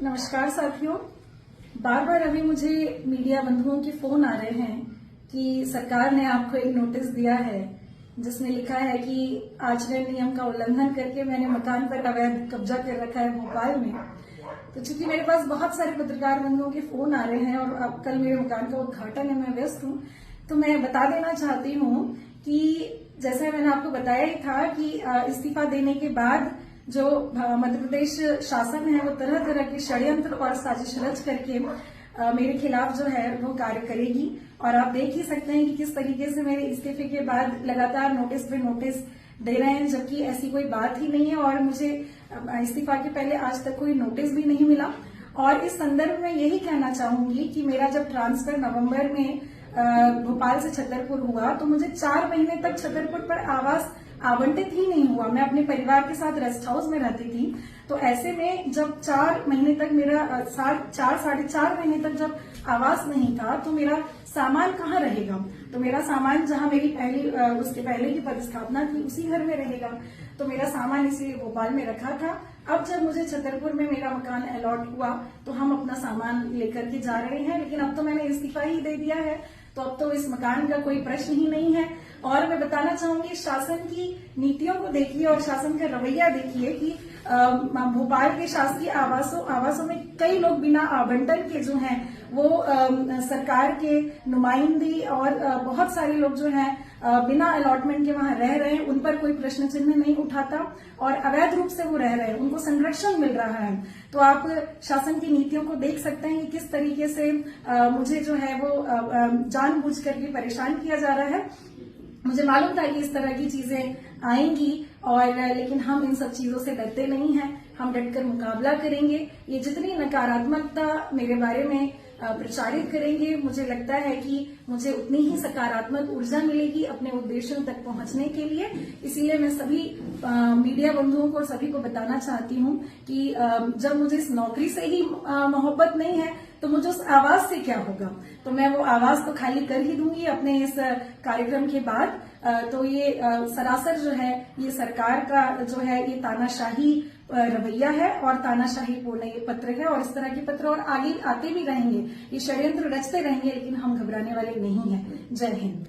नमस्कार साथियों। बार बार अभी मुझे मीडिया बंधुओं के फोन आ रहे हैं कि सरकार ने आपको एक नोटिस दिया है जिसमें लिखा है कि आचरण नियम का उल्लंघन करके मैंने मकान पर अवैध कब्जा कर रखा है भोपाल में। तो चूंकि मेरे पास बहुत सारे पत्रकार बंधुओं के फोन आ रहे हैं और अब कल मेरे मकान का उद्घाटन है, मैं व्यस्त हूँ, तो मैं बता देना चाहती हूँ कि जैसा मैंने आपको बताया ही था कि इस्तीफा देने के बाद जो मध्य प्रदेश शासन है वो तरह तरह के षड्यंत्र और साजिश रच करके मेरे खिलाफ जो है वो कार्य करेगी। और आप देख ही सकते हैं कि किस तरीके से मेरे इस्तीफे के बाद लगातार नोटिस पे नोटिस दे रहे हैं, जबकि ऐसी कोई बात ही नहीं है और मुझे इस्तीफा के पहले आज तक कोई नोटिस भी नहीं मिला। और इस संदर्भ में यही कहना चाहूंगी कि मेरा जब ट्रांसफर नवंबर में भोपाल से छतरपुर हुआ तो मुझे 4 महीने तक छतरपुर पर आवास आवंटित ही नहीं हुआ। मैं अपने परिवार के साथ रेस्ट हाउस में रहती थी, तो ऐसे में जब 4 महीने तक मेरा 4.5 महीने तक जब आवास नहीं था तो मेरा सामान कहाँ रहेगा। तो मेरा सामान जहाँ मेरी उसके पहले की पदस्थापना थी उसी घर में रहेगा, तो मेरा सामान इसलिए भोपाल में रखा था। अब जब मुझे छतरपुर में मेरा मकान अलॉट हुआ तो हम अपना सामान लेकर के जा रहे हैं, लेकिन अब तो मैंने इस्तीफा ही दे दिया है, तो अब तो इस मकान का कोई प्रश्न ही नहीं है। और मैं बताना चाहूंगी, शासन की नीतियों को देखिए और शासन का रवैया देखिए कि भोपाल के शासकीय आवासों में कई लोग बिना आवंटन के जो हैं वो सरकार के नुमाइंदे और बहुत सारे लोग जो हैं बिना अलॉटमेंट के वहां रह रहे हैं, उन पर कोई प्रश्न चिन्ह नहीं उठाता और अवैध रूप से वो रह रहे हैं, उनको संरक्षण मिल रहा है। तो आप शासन की नीतियों को देख सकते हैं कि किस तरीके से मुझे जो है वो जानबूझ करके परेशान किया जा रहा है। मुझे मालूम था कि इस तरह की चीजें आएंगी लेकिन हम इन सब चीजों से डरते नहीं हैं, हम डटकर मुकाबला करेंगे। ये जितनी नकारात्मकता मेरे बारे में प्रचारित करेंगे, मुझे लगता है कि मुझे उतनी ही सकारात्मक ऊर्जा मिलेगी अपने उद्देश्यों तक पहुंचने के लिए। इसीलिए मैं सभी मीडिया बंधुओं को और सभी को बताना चाहती हूं कि जब मुझे इस नौकरी से ही मोहब्बत नहीं है तो मुझे उस आवाज से क्या होगा। तो मैं वो आवाज तो खाली कर ही दूंगी अपने इस कार्यक्रम के बाद। तो ये सरासर जो है ये सरकार का जो है ये तानाशाही रवैया है और तानाशाही पूर्ण ये पत्र है, और इस तरह के पत्र और आगे आते भी रहेंगे, ये षड्यंत्र रचते रहेंगे, लेकिन हम घबराने वाले नहीं हैं। जय हिंद।